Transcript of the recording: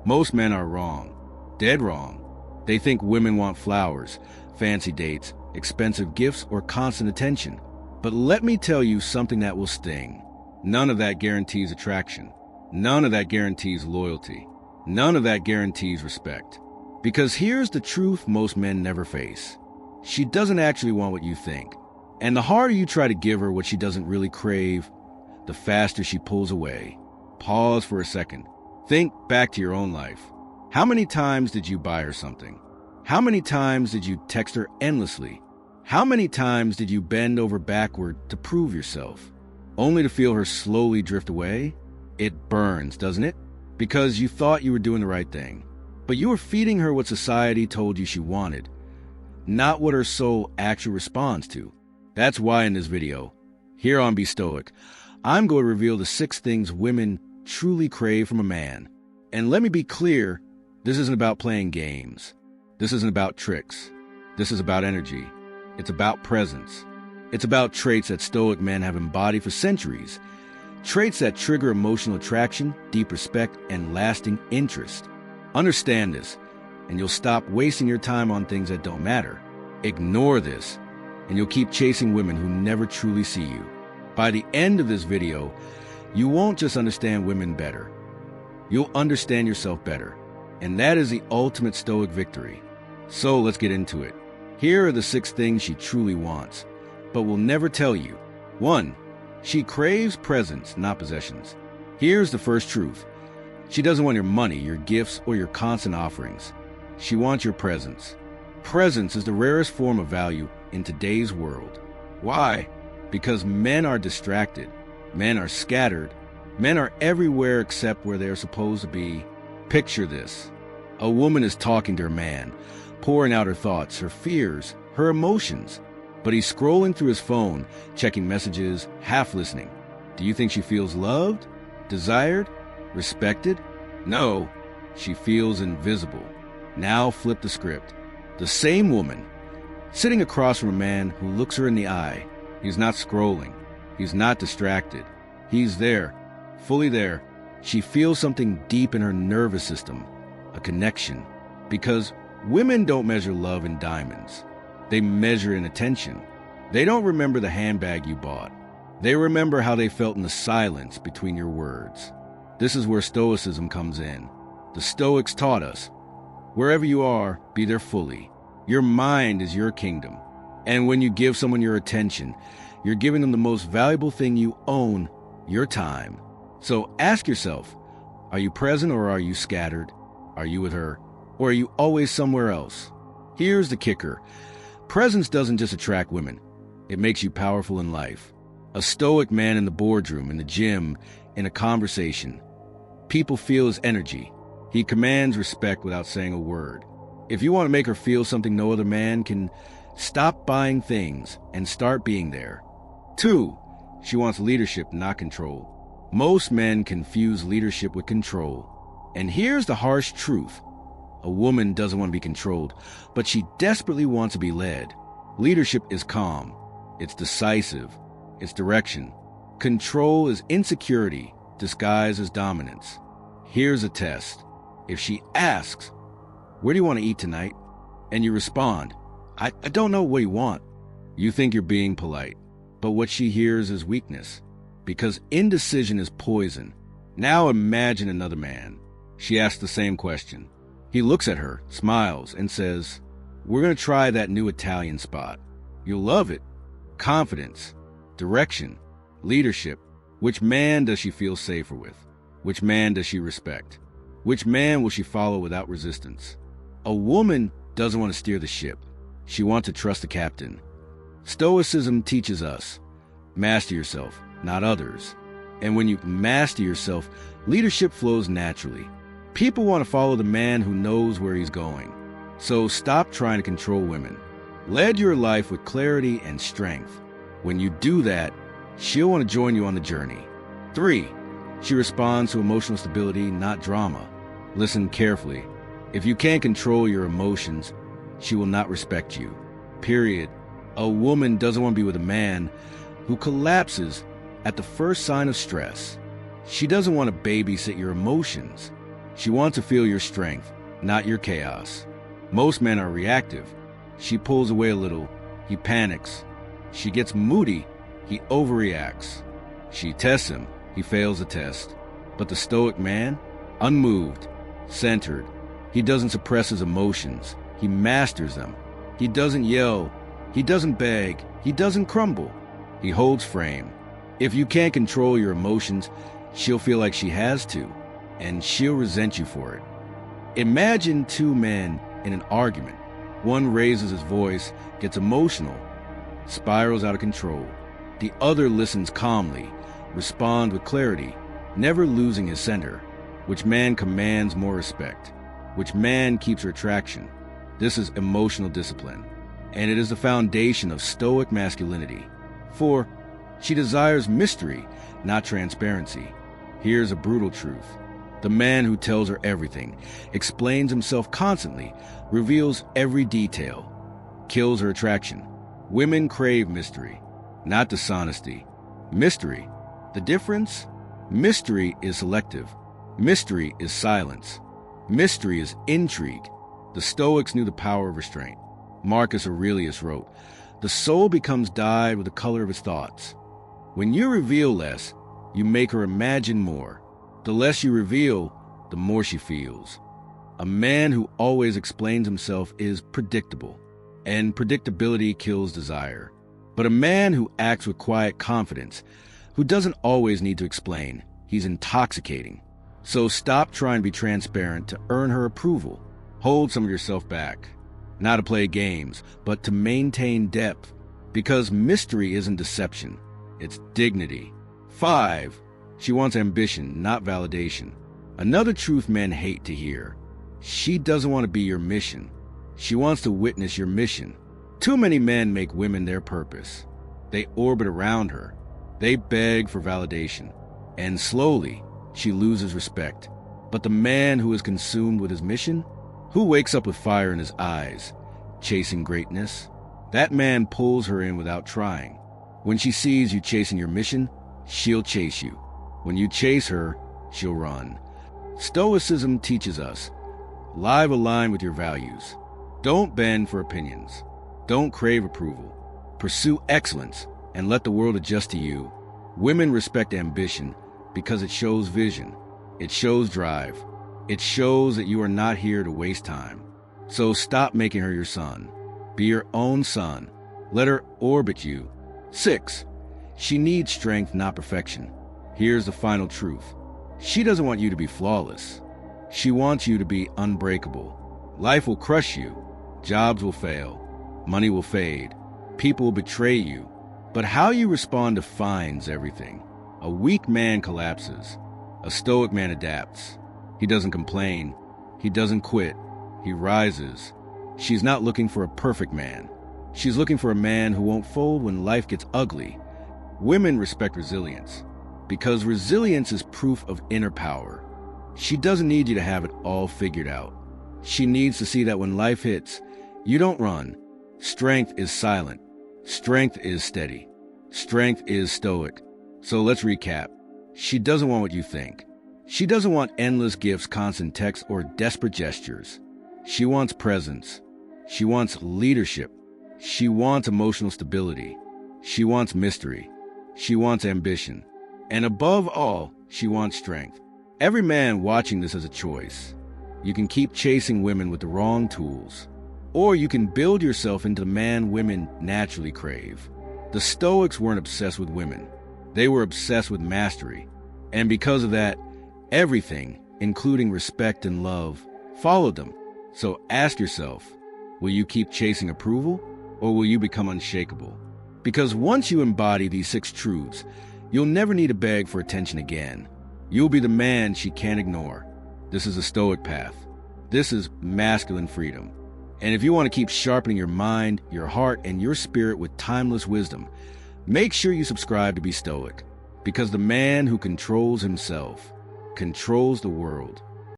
Most men are wrong. Dead wrong. They think women want flowers, fancy dates, expensive gifts, or constant attention. But let me tell you something that will sting. None of that guarantees attraction. None of that guarantees loyalty. None of that guarantees respect. Because here's the truth most men never face. She doesn't actually want what you think. And the harder you try to give her what she doesn't really crave, the faster she pulls away. Pause for a second. Think back to your own life. How many times did you buy her something? How many times did you text her endlessly? How many times did you bend over backward to prove yourself, only to feel her slowly drift away? It burns, doesn't it? Because you thought you were doing the right thing. But you were feeding her what society told you she wanted, not what her soul actually responds to. That's why in this video, here on Be Stoic, I'm going to reveal the 6 things women truly crave from a man. And let me be clear, this isn't about playing games. This isn't about tricks. This is about energy. It's about presence. It's about traits that Stoic men have embodied for centuries. Traits that trigger emotional attraction, deep respect, and lasting interest. Understand this, and you'll stop wasting your time on things that don't matter. Ignore this, and you'll keep chasing women who never truly see you. By the end of this video, you won't just understand women better. You'll understand yourself better. And that is the ultimate Stoic victory. So let's get into it. Here are the 6 things she truly wants, but will never tell you. 1. She craves presence, not possessions. Here's the first truth. She doesn't want your money, your gifts, or your constant offerings. She wants your presence. Presence is the rarest form of value in today's world. Why? Because men are distracted. Men are scattered. Men are everywhere except where they're supposed to be. Picture this. A woman is talking to her man, pouring out her thoughts, her fears, her emotions. But he's scrolling through his phone, checking messages, half listening. Do you think she feels loved, desired, respected? No, she feels invisible. Now flip the script. The same woman, sitting across from a man who looks her in the eye. He's not scrolling. He's not distracted. He's there, fully there. She feels something deep in her nervous system, a connection. Because women don't measure love in diamonds. They measure in attention. They don't remember the handbag you bought. They remember how they felt in the silence between your words. This is where Stoicism comes in. The Stoics taught us, wherever you are, be there fully. Your mind is your kingdom. And when you give someone your attention, you're giving them the most valuable thing you own, your time. So ask yourself, are you present or are you scattered? Are you with her? Or are you always somewhere else? Here's the kicker. Presence doesn't just attract women. It makes you powerful in life. A Stoic man in the boardroom, in the gym, in a conversation. People feel his energy. He commands respect without saying a word. If you want to make her feel something no other man can, stop buying things and start being there. 2. She wants leadership, not control. Most men confuse leadership with control. And here's the harsh truth. A woman doesn't want to be controlled, but she desperately wants to be led. Leadership is calm. It's decisive. It's direction. Control is insecurity, disguised as dominance. Here's a test. If she asks, where do you want to eat tonight? And you respond, I don't know what you want. You think you're being polite, but what she hears is weakness, because indecision is poison. Now imagine another man. She asks the same question. He looks at her, smiles, and says, we're going to try that new Italian spot. You'll love it. Confidence, direction, leadership. Which man does she feel safer with? Which man does she respect? Which man will she follow without resistance? A woman doesn't want to steer the ship. She wants to trust the captain. Stoicism teaches us, master yourself, not others. And when you master yourself, leadership flows naturally. People want to follow the man who knows where he's going. So stop trying to control women. Lead your life with clarity and strength. When you do that, she'll want to join you on the journey. 3. She responds to emotional stability, not drama. Listen carefully. If you can't control your emotions, she will not respect you. Period. A woman doesn't want to be with a man who collapses at the first sign of stress. She doesn't want to babysit your emotions. She wants to feel your strength, not your chaos. Most men are reactive. She pulls away a little. He panics. She gets moody. He overreacts. She tests him. He fails the test. But the Stoic man? Unmoved, centered. He doesn't suppress his emotions. He masters them. He doesn't yell. He doesn't beg. He doesn't crumble. He holds frame. If you can't control your emotions, she'll feel like she has to, and she'll resent you for it. Imagine two men in an argument. One raises his voice, gets emotional, spirals out of control. The other listens calmly, responds with clarity, never losing his center. Which man commands more respect? Which man keeps her attraction? This is emotional discipline, and it is the foundation of Stoic masculinity. 4. She desires mystery, not transparency. Here's a brutal truth. The man who tells her everything, explains himself constantly, reveals every detail, kills her attraction. Women crave mystery, not dishonesty. Mystery. The difference? Mystery is selective. Mystery is silence. Mystery is intrigue. The Stoics knew the power of restraint. Marcus Aurelius wrote, "The soul becomes dyed with the color of its thoughts." When you reveal less, you make her imagine more. The less you reveal, the more she feels. A man who always explains himself is predictable, and predictability kills desire. But a man who acts with quiet confidence, who doesn't always need to explain, he's intoxicating. So stop trying to be transparent to earn her approval. Hold some of yourself back. Not to play games, but to maintain depth. Because mystery isn't deception, it's dignity. 5. She wants ambition, not validation. Another truth men hate to hear. She doesn't want to be your mission. She wants to witness your mission. Too many men make women their purpose. They orbit around her. They beg for validation. And slowly, she loses respect. But the man who is consumed with his mission, who wakes up with fire in his eyes, chasing greatness, that man pulls her in without trying. When she sees you chasing your mission, she'll chase you. When you chase her, she'll run. Stoicism teaches us, live aligned with your values. Don't bend for opinions. Don't crave approval. Pursue excellence and let the world adjust to you. Women respect ambition because it shows vision. It shows drive. It shows that you are not here to waste time. So stop making her your son. Be your own son. Let her orbit you. 6. She needs strength, not perfection. Here's the final truth. She doesn't want you to be flawless. She wants you to be unbreakable. Life will crush you. Jobs will fail. Money will fade. People will betray you. But how you respond defines everything. A weak man collapses. A Stoic man adapts. He doesn't complain. He doesn't quit. He rises. She's not looking for a perfect man. She's looking for a man who won't fold when life gets ugly. Women respect resilience because resilience is proof of inner power. She doesn't need you to have it all figured out. She needs to see that when life hits, you don't run. Strength is silent. Strength is steady. Strength is stoic. So let's recap. She doesn't want what you think. She doesn't want endless gifts, constant texts, or desperate gestures. She wants presence. She wants leadership. She wants emotional stability. She wants mystery. She wants ambition. And above all, she wants strength. Every man watching this has a choice. You can keep chasing women with the wrong tools, or you can build yourself into the man women naturally crave. The Stoics weren't obsessed with women. They were obsessed with mastery. And because of that, everything, including respect and love, followed them. So ask yourself, will you keep chasing approval, or will you become unshakable? Because once you embody these 6 truths, you'll never need to beg for attention again. You'll be the man she can't ignore. This is a Stoic path. This is masculine freedom. And if you want to keep sharpening your mind, your heart, and your spirit with timeless wisdom, make sure you subscribe to Be Stoic. Because the man who controls himself controls the world.